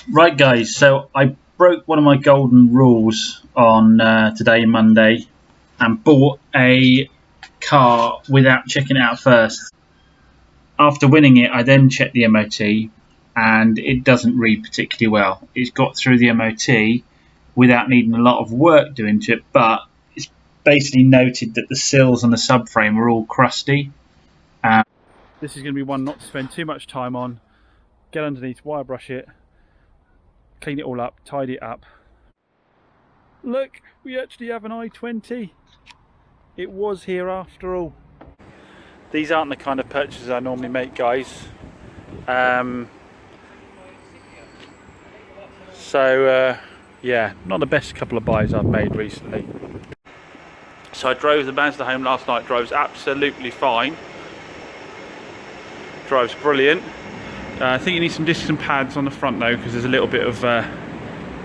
Right, guys, so I broke one of my golden rules on today, Monday, and bought a car without checking it out first. After winning it, I then checked the MOT, and it doesn't read particularly well. It's got through the MOT without needing a lot of work doing to it, but it's basically noted that the sills on the subframe are all crusty. This is going to be one not to spend too much time on. Get underneath, wire brush it, clean it all up, tidy it up. Look, we actually have an i20. It was here after all. These aren't the kind of purchases I normally make, guys. Yeah, not the best couple of buys I've made recently. So I drove the Mazda home last night, drives absolutely fine. Drives brilliant. I think you need some discs and pads on the front though, because there's a little bit of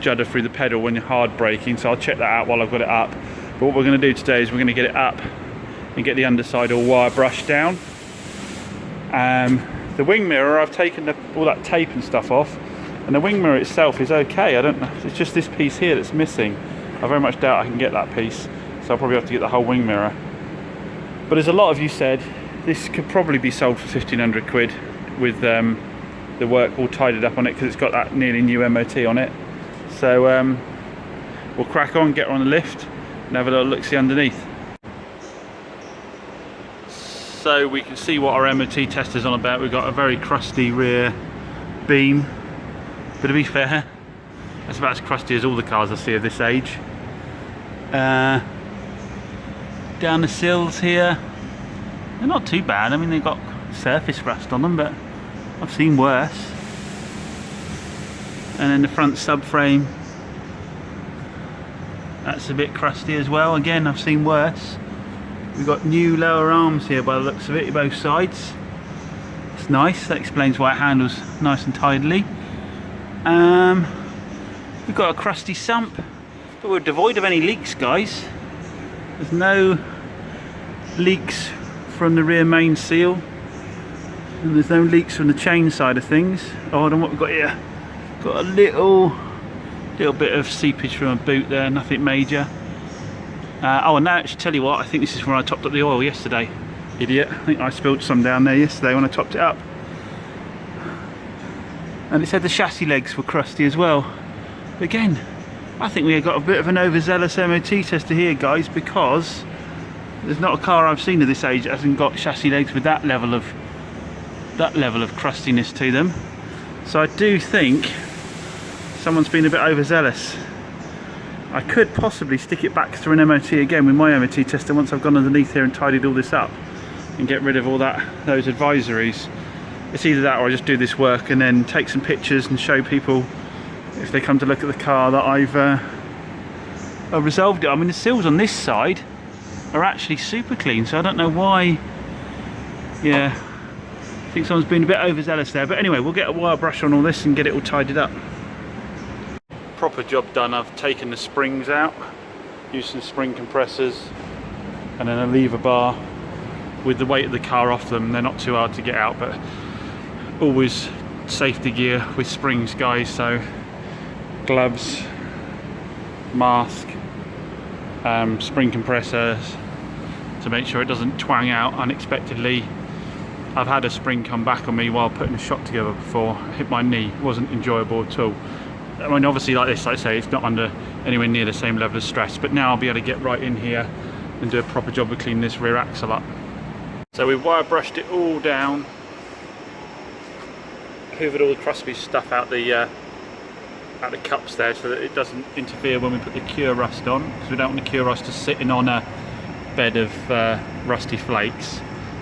judder through the pedal when you're hard braking, so I'll check that out while I've got it up. But what we're going to do today is we're going to get it up and get the underside all wire brushed down. The wing mirror, I've taken all that tape and stuff off, and the wing mirror itself is okay. I don't know, it's just this piece here that's missing. I very much doubt I can get that piece, so I'll probably have to get the whole wing mirror. But as a lot of you said, this could probably be sold for 1,500 quid with the work all tidied up on it, because it's got that nearly new MOT on it. So we'll crack on, get her on the lift and have a little look-see underneath. So we can see what our MOT test is on about. We've got a very crusty rear beam, but to be fair, that's about as crusty as all the cars I see of this age. Down the sills here, they're not too bad. I mean, they've got surface rust on them, but I've seen worse. And then the front subframe, that's a bit crusty as well. Again, I've seen worse. We've got new lower arms here by the looks of it, both sides. It's nice, that explains why it handles nice and tidily. We've got a crusty sump, but we're devoid of any leaks, guys. There's no leaks from the rear main seal, and there's no leaks from the chain side of things. Oh, hold on, what we've got here? Got a little bit of seepage from a boot there, nothing major. Oh, and now actually tell you what, I think this is where I topped up the oil yesterday. Idiot, I think I spilled some down there yesterday when I topped it up. And it said the chassis legs were crusty as well. But again, I think we have got a bit of an overzealous MOT tester here, guys, because there's not a car I've seen of this age that hasn't got chassis legs with that level of crustiness to them. So I do think someone's been a bit overzealous. I could possibly stick it back through an MOT again with my MOT tester once I've gone underneath here and tidied all this up and get rid of all those advisories. It's either that or I just do this work and then take some pictures and show people, if they come to look at the car, that I've resolved it. I mean, the sills on this side are actually super clean, so I don't know why. Yeah, I think someone's been a bit overzealous there. But anyway, we'll get a wire brush on all this and get it all tidied up. Proper job done. I've taken the springs out, used some spring compressors and then a lever bar. With the weight of the car off them, they're not too hard to get out, but always safety gear with springs, guys. So gloves, mask, spring compressors to make sure it doesn't twang out unexpectedly. I've had a spring come back on me while putting a shot together before. I hit my knee, it wasn't enjoyable at all. I mean, obviously, like this, like I say, it's not under anywhere near the same level of stress, but now I'll be able to get right in here and do a proper job of cleaning this rear axle up. So we've wire brushed it all down, hoovered all the crusty stuff out the cups there so that it doesn't interfere when we put the cure rust on, because we don't want the cure rust to sitting on a bed of rusty flakes.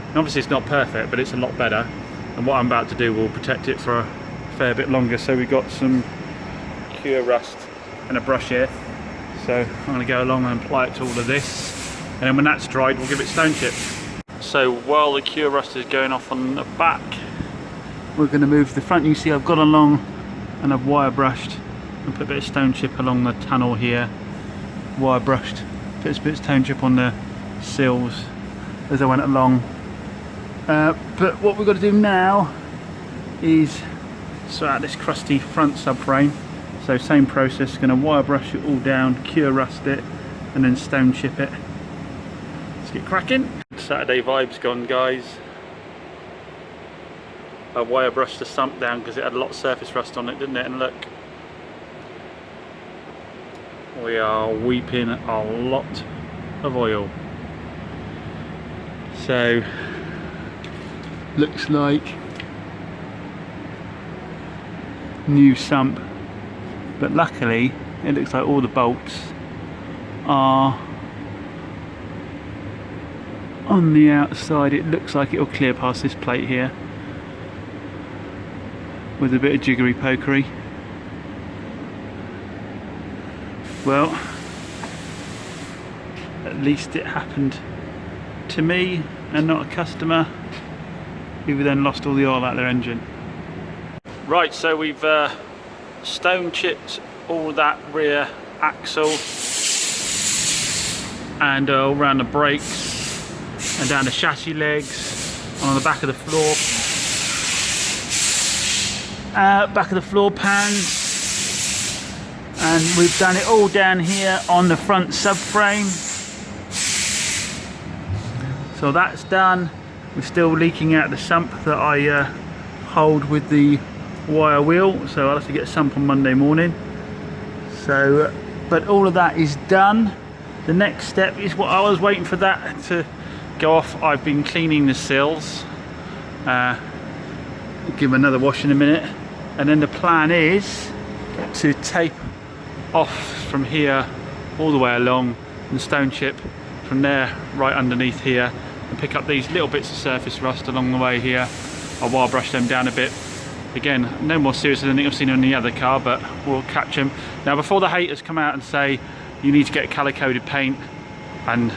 And obviously it's not perfect, but it's a lot better, and what I'm about to do will protect it for a fair bit longer. So we've got some cure rust and a brush here, so I'm going to go along and apply it to all of this, and then when that's dried we'll give it stone chip. So while the cure rust is going off on the back, we're going to move to the front. You can see I've gone along and I've wire brushed and put a bit of stone chip along the tunnel here, wire brushed, put a bit of stone chip on the sills as I went along. But what we've got to do now is sort out this crusty front subframe. So same process, going to wire brush it all down, cure rust it, and then stone chip it. Let's get cracking. Saturday vibes gone, guys. I wire brushed the sump down because it had a lot of surface rust on it, didn't it? And look, we are weeping a lot of oil. So looks like new sump, but luckily it looks like all the bolts are on the outside. It looks like it'll clear past this plate here with a bit of jiggery pokery. Well, at least it happened to me and not a customer who then lost all the oil out of their engine. Right, so we've stone chipped all that rear axle and all around the brakes and down the chassis legs, on the back of the floor, back of the floor pans, and we've done it all down here on the front subframe. So that's done. We're still leaking out the sump that I hold with the wire wheel, so I'll have to get a sump on Monday morning. So, but all of that is done. The next step is what I was waiting for that to go off. I've been cleaning the sills. Give them another wash in a minute, and then the plan is to tape off from here all the way along and stone chip from there right underneath here, and pick up these little bits of surface rust along the way here. I'll wire brush them down a bit. Again, no more serious than I've seen on the other car, but we'll catch them. Now, before the haters come out and say you need to get colour coded paint and,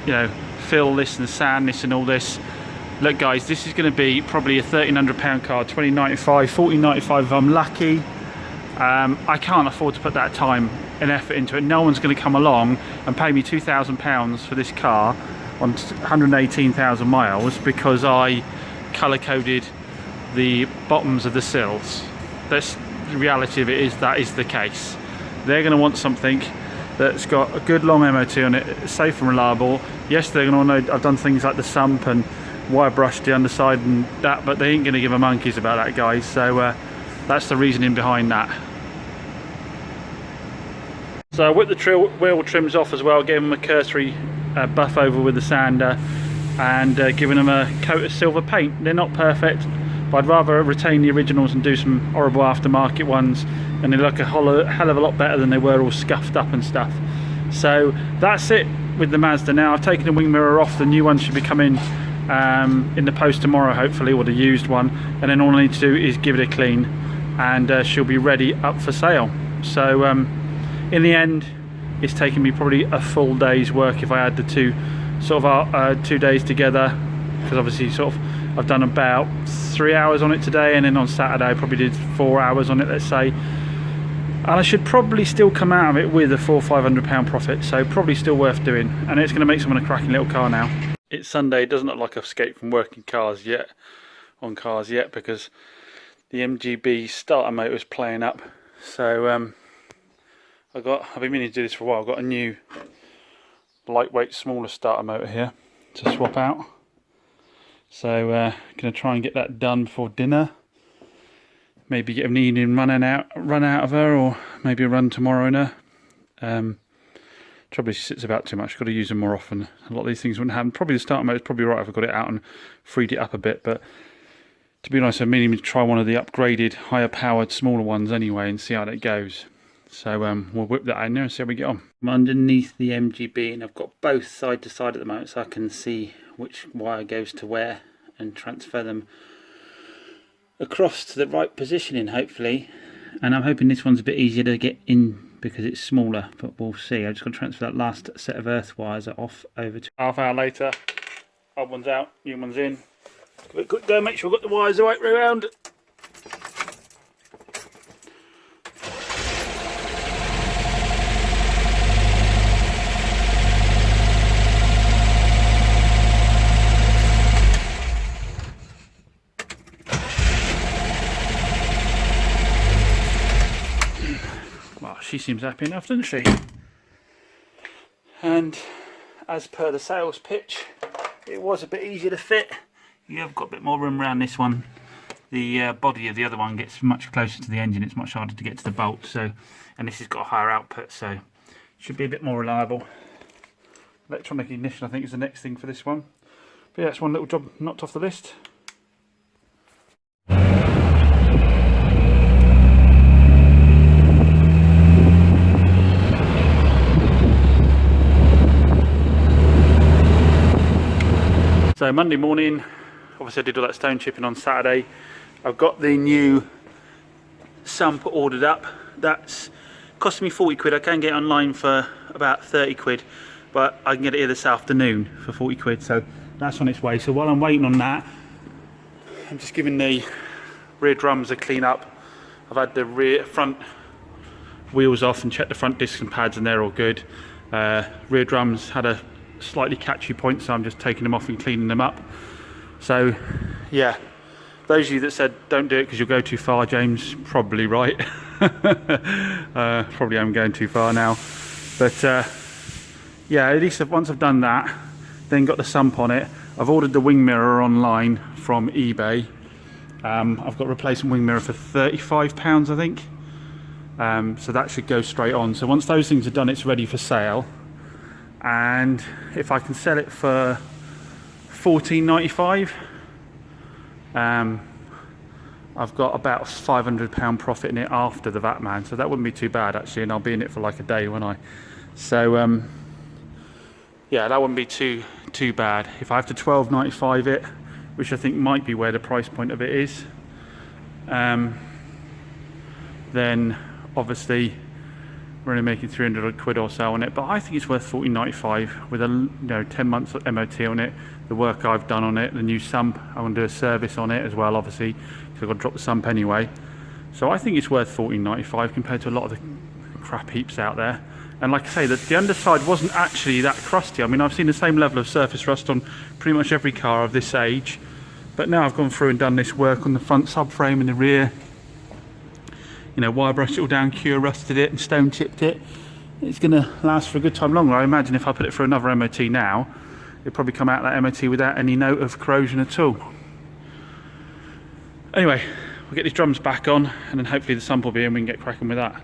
you know, fill this and sand this and all this, look guys, this is going to be probably a £1,300 car, $20.95, $14.95 if I'm lucky. I can't afford to put that time and effort into it. No one's going to come along and pay me £2,000 for this car on 118,000 miles because I colour coded the bottoms of the sills. That's the reality of it, is that is the case. They're going to want something that's got a good long MOT on it, safe and reliable. Yes, they're going to want to know I've done things like the sump and wire brushed the underside and that, but they ain't going to give a monkeys about that, guys. So that's the reasoning behind that. So I whipped the wheel trims off as well, gave them a cursory buff over with the sander, and giving them a coat of silver paint. They're not perfect, but I'd rather retain the originals and do some horrible aftermarket ones, and they look a hell of a lot better than they were all scuffed up and stuff. So that's it with the Mazda now. I've taken the wing mirror off. The new one should be coming in the post tomorrow, hopefully, or the used one, and then all I need to do is give it a clean, and she'll be ready up for sale. So in the end, it's taken me probably a full day's work if I add the two 2 days together, because obviously I've done about 3 hours on it today, and then on Saturday I probably did 4 hours on it, let's say, and I should probably still come out of it with a £400 or £500 profit, so probably still worth doing, and it's going to make someone a cracking little car now. It's Sunday. It doesn't look like I've escaped from working cars yet, because the MGB starter motor is playing up. So I've been meaning to do this for a while. I've got a new lightweight, smaller starter motor here to swap out. So going to try and get that done before dinner. Maybe get an evening run out of her, or maybe a run tomorrow in her. Trouble is, she sits about too much. Got to use them more often. A lot of these things wouldn't happen. Probably the starter motor is probably right if I got it out and freed it up a bit. But to be honest, I'm meaning to try one of the upgraded, higher powered, smaller ones anyway, and see how that goes. So we'll whip that in there and see how we get on. I'm underneath the MGB, and I've got both side to side at the moment, so I can see which wire goes to where and transfer them across to the right positioning, hopefully. And I'm hoping this one's a bit easier to get in because it's smaller, but we'll see. I'm just going to transfer that last set of earth wires off over to half hour later. Old one's out, new one's in. Quick go, make sure we've got the wires the right way around. Oh, she seems happy enough, doesn't she? And as per the sales pitch, it was a bit easier to fit. You have got a bit more room around this one. The body of the other one gets much closer to the engine. It's much harder to get to the bolt. So, and this has got a higher output, so should be a bit more reliable. Electronic ignition, I think, is the next thing for this one. But yeah, that's one little job knocked off the list. So Monday morning, obviously I did all that stone chipping on Saturday. I've got the new sump ordered up. That's cost me 40 quid. I can get it online for about 30 quid, but I can get it here this afternoon for 40 quid. So that's on its way. So while I'm waiting on that, I'm just giving the rear drums a clean up. I've had the front wheels off and checked the front discs and pads, and they're all good. Rear drums had a slightly catchy point, so I'm just taking them off and cleaning them up. So yeah, those of you that said don't do it because you'll go too far, James, probably right. Probably am going too far now, but yeah, at least once I've done that, then got the sump on it. I've ordered the wing mirror online from eBay. I've got a replacement wing mirror for £35, I think. So that should go straight on. So once those things are done, it's ready for sale. And if I can sell it for £14.95, I've got about a £500 profit in it after the VAT man, so that wouldn't be too bad actually, and I'll be in it for like a day, won't I? So yeah, that wouldn't be too bad. If I have to £12.95 it, which I think might be where the price point of it is, then obviously we're only making 300 quid or so on it, but I think it's worth £14.95 with a 10 months MOT on it, the work I've done on it, the new sump. I want to do a service on it as well, obviously, because I've got to drop the sump anyway. So I think it's worth £14.95 compared to a lot of the crap heaps out there. And like I say, the underside wasn't actually that crusty. I mean, I've seen the same level of surface rust on pretty much every car of this age, but now I've gone through and done this work on the front subframe and the rear. You know, wire brushed it all down, cure rusted it and stone chipped it. It's going to last for a good time longer. I imagine if I put it for another MOT now, it'll probably come out that MOT without any note of corrosion at all. Anyway, we'll get these drums back on and then hopefully the sump will be in, we can get cracking with that.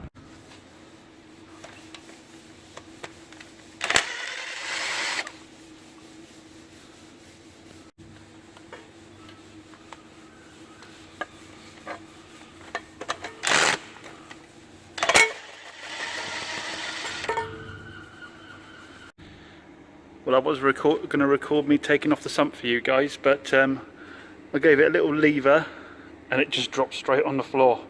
Well, I was going to record me taking off the sump for you guys, but I gave it a little lever and it just dropped straight on the floor.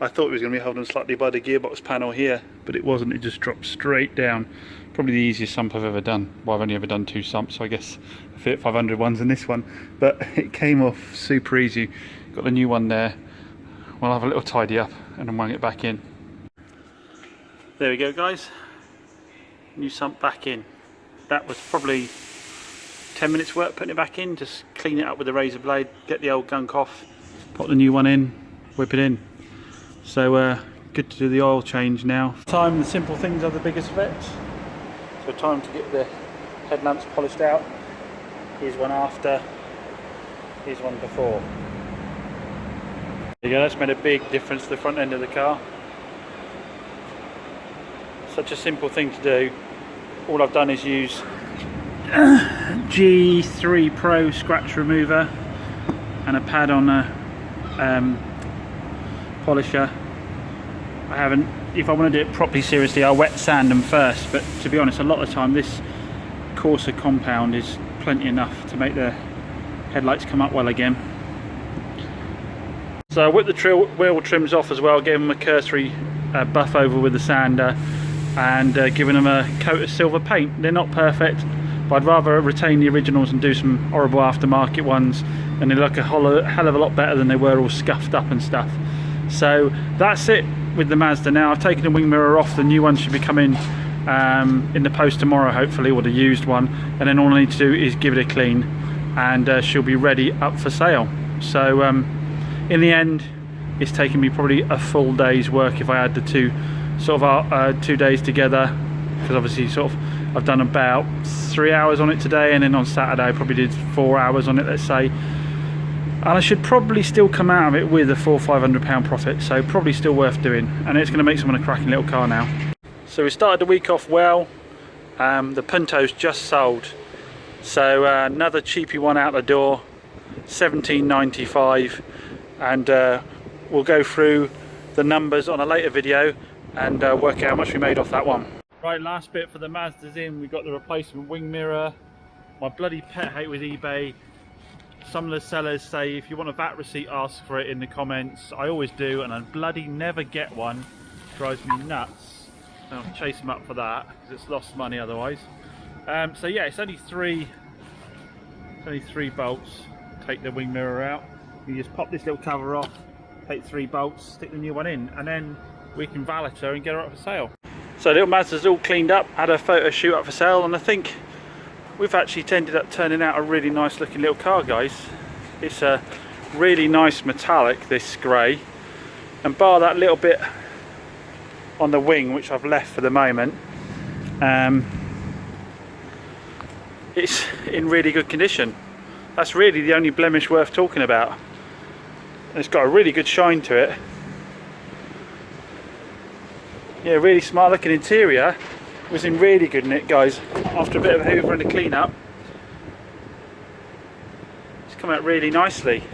I thought it was going to be held on slightly by the gearbox panel here, but it wasn't. It just dropped straight down. Probably the easiest sump I've ever done. Well, I've only ever done 2 sumps, so I guess I fit 500 ones in this one, but it came off super easy. Got the new one there. We'll have a little tidy up and then wang it back in. There we go, guys. New sump back in. That was probably 10 minutes work putting it back in. Just clean it up with a razor blade, get the old gunk off, pop the new one in, whip it in. So good to do the oil change now. Time, the simple things are the biggest effects. So time to get the headlamps polished out. Here's one after, here's one before. There you go, that's made a big difference to the front end of the car. Such a simple thing to do. All I've done is use G3 Pro scratch remover and a pad on a polisher. I haven't, if I want to do it properly seriously, I'll wet sand them first, but to be honest, a lot of the time this coarser compound is plenty enough to make the headlights come up well again. So I whipped the wheel trims off as well, gave them a cursory buff over with the sander, and giving them a coat of silver paint. They're not perfect, but I'd rather retain the originals and do some horrible aftermarket ones, and they look a hell of a lot better than they were all scuffed up and stuff. So that's it with the Mazda now. I've taken the wing mirror off. The new one should be coming in the post tomorrow hopefully, or the used one, and then all I need to do is give it a clean and she'll be ready up for sale. So in the end it's taken me probably a full day's work if I add the 2 sort of our 2 days together, because obviously sort of I've done about 3 hours on it today, and then on Saturday I probably did 4 hours on it, let's say. And I should probably still come out of it with a £400 or £500 profit, so probably still worth doing, and it's going to make someone a cracking little car now. So we started the week off well. The Punto's just sold, so another cheapy one out the door, £17.95, and we'll go through the numbers on a later video and work out how much we made off that one. Right, last bit for the Mazda's in. We got the replacement wing mirror. My bloody pet hate with eBay, some of the sellers say if you want a VAT receipt, ask for it in the comments. I always do, and I bloody never get one. Drives me nuts. I'll chase them up for that because it's lost money otherwise. So yeah, it's only three bolts. Take the wing mirror out. You just pop this little cover off, take 3 bolts, stick the new one in, and then we can valet her and get her up for sale. So little Mazda's all cleaned up, had a photo shoot up for sale, and I think we've actually ended up turning out a really nice looking little car, guys. It's a really nice metallic, this grey, and bar that little bit on the wing which I've left for the moment, it's in really good condition. That's really the only blemish worth talking about. It's got a really good shine to it. Yeah, really smart looking interior. It was in really good nick, guys. After a bit of a hoover and a clean up, it's come out really nicely.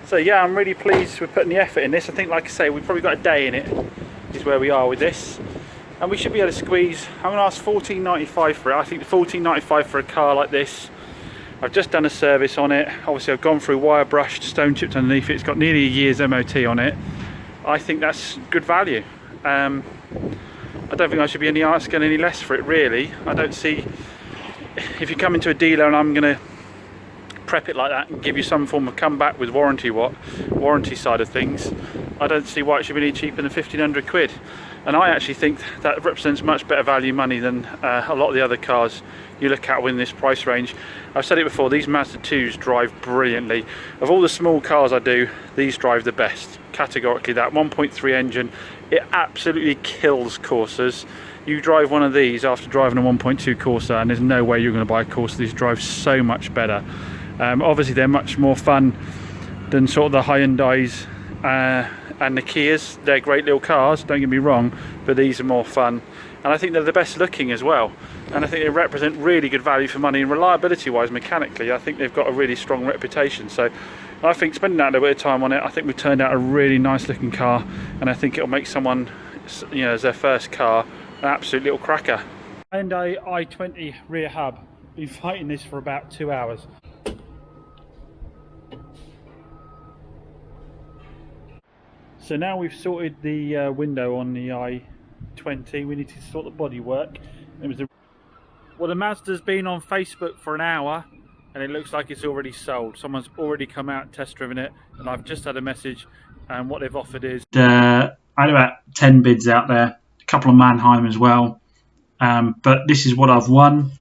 So yeah, I'm really pleased with putting the effort in this. I think, like I say, we've probably got a day in it, is where we are with this. And we should be able to squeeze, I'm going to ask $14.95 for it. I think the $14.95 for a car like this. I've just done a service on it. Obviously I've gone through wire brushed, stone chipped underneath it. It's got nearly a year's MOT on it. I think that's good value. I don't think I should be asking any less for it, really. I don't see, if you come into a dealer and I'm going to prep it like that and give you some form of comeback with warranty side of things, I don't see why it should be any cheaper than 1,500 quid. And I actually think that represents much better value money than a lot of the other cars you look at within this price range. I've said it before, these Mazda 2s drive brilliantly. Of all the small cars I do, these drive the best, categorically. That 1.3 engine, it absolutely kills Corsas. You drive one of these after driving a 1.2 Corsa and there's no way you're going to buy a Corsa. These drive so much better. Obviously they're much more fun than sort of the Hyundais and the Kias. They're great little cars, don't get me wrong, but these are more fun, and I think they're the best looking as well, and I think they represent really good value for money, and reliability wise, mechanically, I think they've got a really strong reputation. So I think spending that a bit of time on it, I think we've turned out a really nice looking car, and I think it'll make someone, you know, as their first car, an absolute little cracker. Hyundai i20 rear hub. Been fighting this for about 2 hours. So now we've sorted the window on the i20, we need to sort the bodywork. Well, the Mazda's been on Facebook for an hour and it looks like it's already sold. Someone's already come out and test driven it, and I've just had a message, and what they've offered is... I had about 10 bids out there, a couple of Mannheim as well, but this is what I've won.